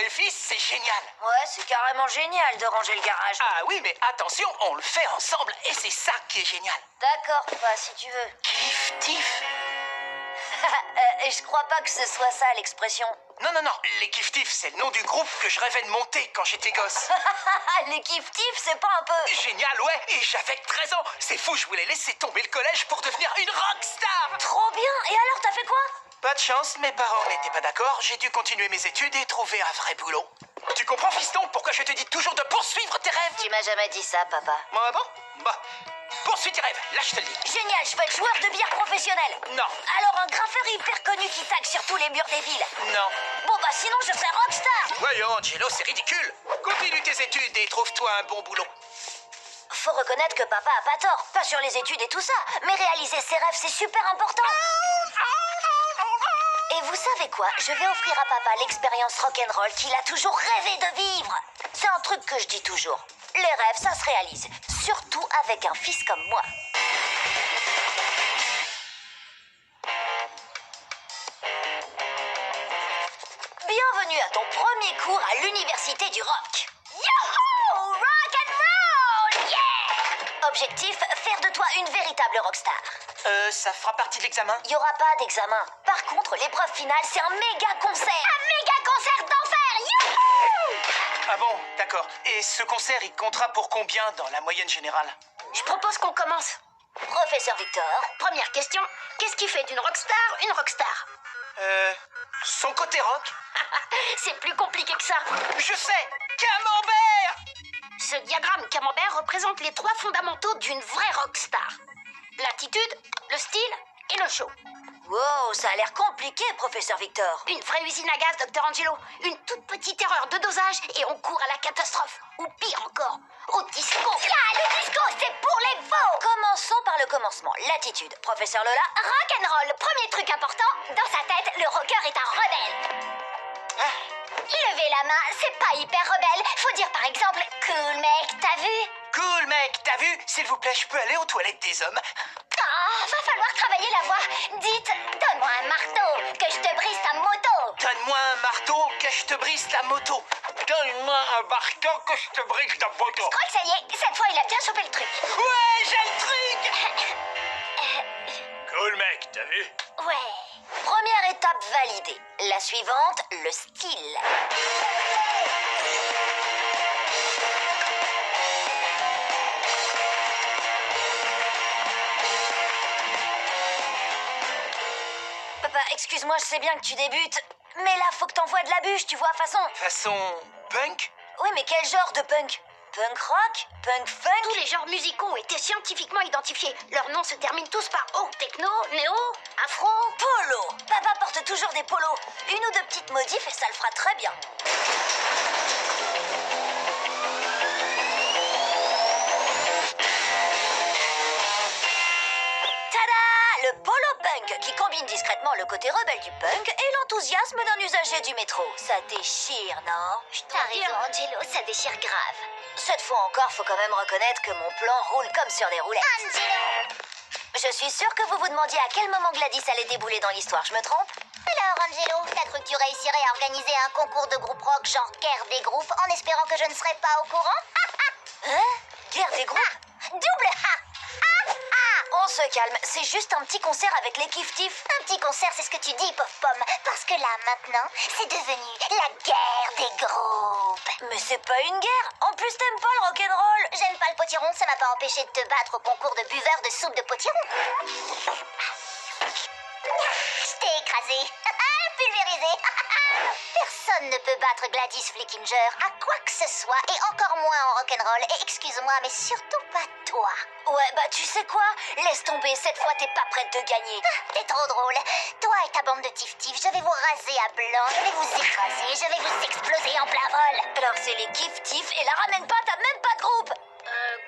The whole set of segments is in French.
et fils, c'est génial. Ouais, c'est carrément génial de ranger le garage. Ah oui, mais attention, on le fait ensemble et c'est ça qui est génial. D'accord, papa, si tu veux. Kiff-tif. Et je crois pas que ce soit ça l'expression. Non, non, non, les Kiff-Tif, c'est le nom du groupe que je rêvais de monter quand j'étais gosse. Les kiff-tif, c'est pas un peu... Génial, ouais, et j'avais 13 ans. C'est fou, je voulais laisser tomber le collège pour devenir une rockstar. Trop bien. Et alors, t'as fait quoi? Pas de chance, mes parents n'étaient pas d'accord. J'ai dû continuer mes études et trouver un vrai boulot. Tu comprends, fiston, pourquoi je te dis toujours de poursuivre tes rêves? Tu m'as jamais dit ça, papa. Ah bon? Bah, poursuis tes rêves, là je te le dis. Génial, je veux être joueur de bière professionnel. Non. Alors un graffeur hyper connu qui tag sur tous les murs des villes. Non. Bon bah sinon je serais rockstar. Voyons, Angelo, c'est ridicule. Continue tes études et trouve-toi un bon boulot. Faut reconnaître que papa a pas tort. Pas sur les études et tout ça, mais réaliser ses rêves c'est super important. Et vous savez quoi? Je vais offrir à papa l'expérience rock'n'roll qu'il a toujours rêvé de vivre. C'est un truc que je dis toujours. Les rêves, ça se réalise. Surtout avec un fils comme moi. Bienvenue à ton premier cours à l'université du rock. Youhou! Rock'n'roll! Yeah! Objectif, faire de toi une véritable rockstar. Ça fera partie de l'examen? Il n'y aura pas d'examen. Par contre, l'épreuve finale, c'est un méga concert. Un méga concert d'enfer. Youhou! Ah bon, d'accord. Et ce concert, il comptera pour combien dans la moyenne générale? Je propose qu'on commence. Professeur Victor. Première question. Qu'est-ce qui fait d'une rockstar une rockstar? Son côté rock? C'est plus compliqué que ça. Je sais! Camembert! Ce diagramme camembert représente les 3 fondamentaux d'une vraie rockstar. L'attitude, le style et le show. Wow, ça a l'air compliqué, professeur Victor. Une vraie usine à gaz, docteur Angelo. Une toute petite erreur de dosage et on court à la catastrophe. Ou pire encore, au disco. Le disco, c'est pour les faux. Commençons par le commencement. L'attitude. Professeur Lola. Rock'n'roll. Premier truc important, dans sa tête, le rocker est un rebelle. Lever la main, c'est pas hyper rebelle. Faut dire par exemple, cool mec, t'as vu? Cool, mec, t'as vu? S'il vous plaît, je peux aller aux toilettes des hommes? Ah, va falloir travailler la voix. Dites, donne-moi un marteau, que je te brise ta moto. Donne-moi un marteau, que je te brise la moto. Donne-moi un marteau, que je te brise la moto. Je crois que ça y est, cette fois il a bien chopé le truc. Ouais, j'ai le truc! Cool, mec, t'as vu? Ouais. Première étape validée. La suivante, le style. Papa, excuse-moi, je sais bien que tu débutes, mais là, faut que t'envoies de la bûche, tu vois, Façon punk? Oui, mais quel genre de punk? Punk rock? Punk funk? Tous les genres musicaux ont été scientifiquement identifiés. Leurs noms se terminent tous par O. Techno, néo, afro... Polo. Papa porte toujours des polos. Une ou deux petites modifs et ça le fera très bien. Tada! Le polo punk qui combine discrètement le côté rebelle du punk et l'enthousiasme d'un usager du métro. Ça déchire, non? T'as raison, Angelo, ça déchire grave. Cette fois encore, faut quand même reconnaître que mon plan roule comme sur des roulettes. Angelo! Je suis sûre que vous vous demandiez à quel moment Gladys allait débouler dans l'histoire, je me trompe? Alors, Angelo, t'as cru que tu réussirais à organiser un concours de groupe rock genre guerre des groupes en espérant que je ne serais pas au courant? Hein? Guerre des groupes? Double ha! On se calme, c'est juste un petit concert avec les Kiff-Tif. Un petit concert, c'est ce que tu dis, pauvre pomme. Parce que là, maintenant, c'est devenu la guerre des groupes. Mais c'est pas une guerre. En plus, t'aimes pas le rock'n'roll. J'aime pas le potiron, ça m'a pas empêché de te battre au concours de buveurs de soupe de potiron. Je t'ai écrasé. Pulvérisé. Personne ne peut battre Gladys Flickinger à quoi que ce soit, et encore moins en rock'n'roll. Et excuse-moi, mais surtout pas toi. Ouais, bah tu sais quoi? Laisse tomber, cette fois t'es pas prête de gagner. T'es trop drôle. Toi et ta bande de tif-tif, je vais vous raser à blanc, je vais vous écraser, je vais vous exploser en plein vol. Alors c'est les Kiff-Tif, et la ramène pas, t'as même pas de groupe.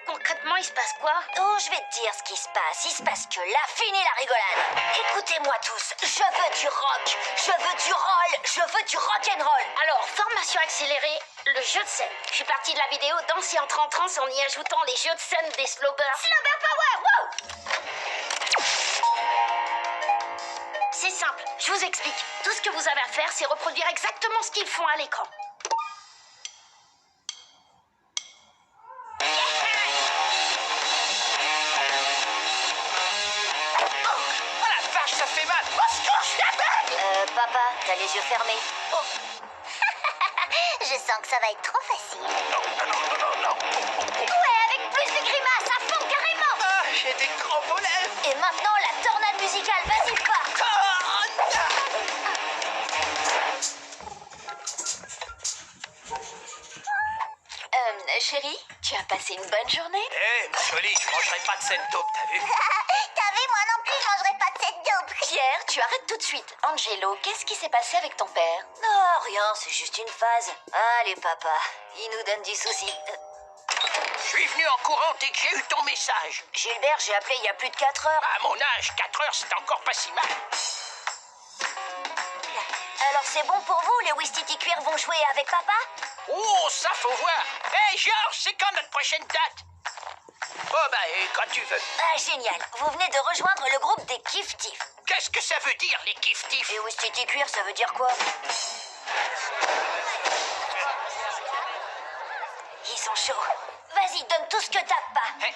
Concrètement, il se passe quoi? Oh, je vais te dire ce qui se passe. Il se passe que là, fini la rigolade. Écoutez-moi tous, je veux du rock, je veux du roll, je veux du rock'n'roll. Alors, formation accélérée, le jeu de scène. Je suis partie de la vidéo danser entre en transe en y ajoutant les jeux de scène des slowbers. Slowber power, wow! C'est simple, je vous explique. Tout ce que vous avez à faire, c'est reproduire exactement ce qu'ils font à l'écran. lâche, ça fait mal. Au secours, je t'appelle. Papa, t'as les yeux fermés. Oh. Je sens que ça va être trop facile. Non. Ouais, avec plus de grimaces, à fond, carrément. Ah, j'ai des crampes aux lèvres. Et maintenant, la tornade musicale, vas-y, pas. Chérie, tu as passé une bonne journée? Eh, ma jolie, je mangerai pas de cette taupe, t'as vu? T'as vu, moi non plus, je mangerai pas de cette dope. Pierre, tu arrêtes tout de suite. Angelo, qu'est-ce qui s'est passé avec ton père? Non, rien, c'est juste une phase. Allez, papa, il nous donne du souci. Je suis venu en courant dès que j'ai eu ton message. Gilbert, j'ai appelé il y a plus de 4 heures. À mon âge, 4 heures, c'est encore pas si mal. Alors c'est bon pour vous, les Wistiti Cuir vont jouer avec papa? Oh, ça faut voir. Hey, Georges, c'est quand notre prochaine date? Oh, bah, quand tu veux. Ah, génial. Vous venez de rejoindre le groupe des Kiftifs. Qu'est-ce que ça veut dire, les kiftifs? Et Wistiti Cuir, ça veut dire quoi? Ils sont chauds. Vas-y, donne tout ce que t'as, pas. Hein?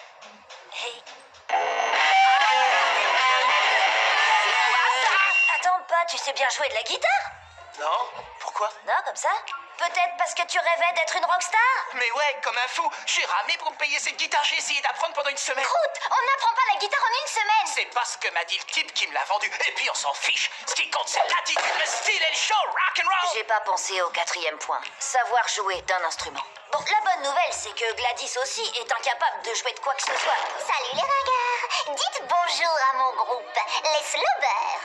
Hey. Attends, pas, tu sais bien jouer de la guitare? Non? Pourquoi? Non, comme ça? Peut-être parce que tu rêvais d'être une rockstar? Mais ouais, comme un fou. J'ai ramé pour me payer cette guitare. J'ai essayé d'apprendre pendant une semaine. Croûte, on n'apprend pas la guitare en une semaine. C'est pas ce que m'a dit le type qui me l'a vendu. Et puis on s'en fiche. Ce qui compte, c'est l'attitude, le style et le show, rock and roll. J'ai pas pensé au 4e point. Savoir jouer d'un instrument. Bon, la bonne nouvelle, c'est que Gladys aussi est incapable de jouer de quoi que ce soit. Salut les ringards. Dites bonjour à mon groupe, les Slobers.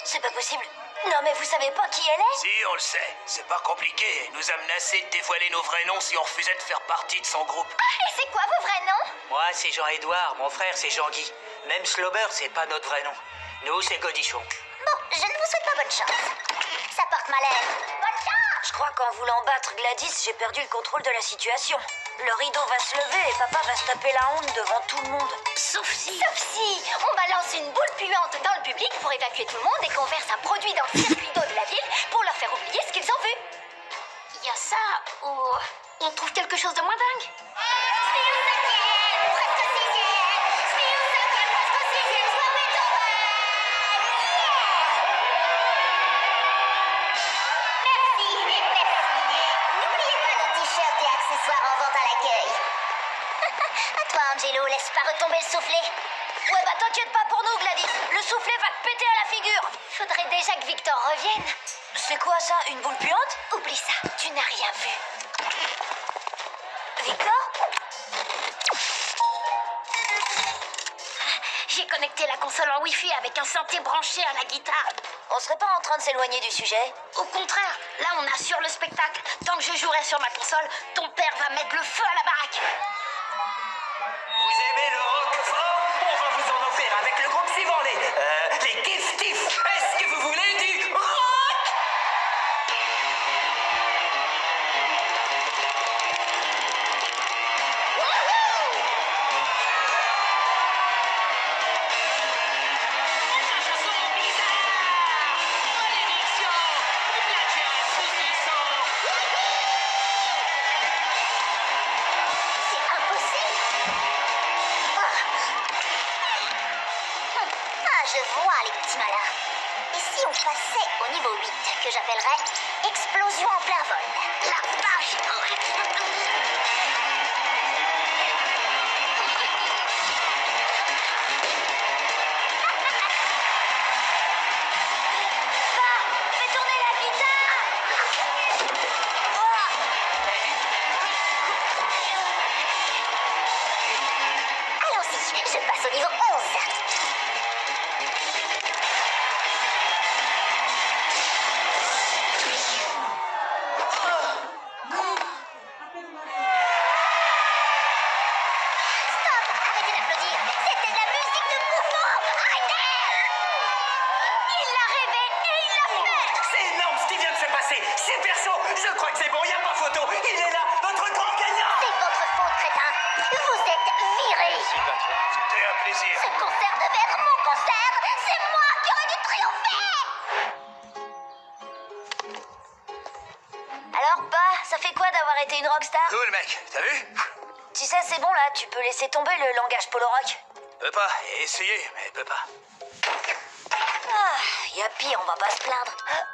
C'est pas possible. Non, mais vous savez pas qui elle est? Si, on le sait. C'est pas compliqué. Elle nous a menacé de dévoiler nos vrais noms si on refusait de faire partie de son groupe. Et c'est quoi vos vrais noms? Moi, c'est Jean-Édouard, mon frère, c'est Jean-Guy. Même Slober, c'est pas notre vrai nom. Nous, c'est Godichon. Bon, je ne vous souhaite pas bonne chance. Ça porte malheur. Bonne chance! Je crois qu'en voulant battre Gladys, j'ai perdu le contrôle de la situation. Le rideau va se lever et papa va se taper la honte devant tout le monde. Sauf si on balance une boule puante dans le public pour évacuer tout le monde et qu'on verse un produit dans le circuit d'eau de la ville pour leur faire oublier ce qu'ils ont vu. Il y a ça ou on trouve quelque chose de moins dingue? En vente à l'accueil. À toi, Angelo, laisse pas retomber le soufflet. Ouais, bah t'inquiète pas pour nous, Gladys. Le soufflet va te péter à la figure. Faudrait déjà que Victor revienne. C'est quoi ça, une boule puante? Oublie ça, tu n'as rien vu. Victor? J'ai connecté la console en Wi-Fi avec un synthé branché à la guitare. On serait pas en train de s'éloigner du sujet? Au contraire, là on assure le spectacle. Tant que je jouerai sur ma console, ton père va mettre le feu à la baraque. Vous aimez le rock fort? On va vous en offrir avec le groupe suivant, les Kiftifs. Est-ce que vous voulez du rock? Je vois les petits malins. Et si on passait au niveau 8, que j'appellerais explosion en plein vol? La vache! Fais tourner la guitare! Allons-y, je passe au niveau 11. C'est perso. Je crois que c'est bon, y a pas photo. Il est là, notre grand gagnant. C'est votre faute, crétin. Vous êtes viré. C'était un plaisir. Ce concert devait être mon concert. C'est moi qui aurais dû triompher. Alors, bah, ça fait quoi d'avoir été une rockstar? Cool, mec. T'as vu? Tu sais, c'est bon là, tu peux laisser tomber le langage polo rock. Peut pas. Essayer, mais peut pas. Ah, y a pire, on va pas se plaindre.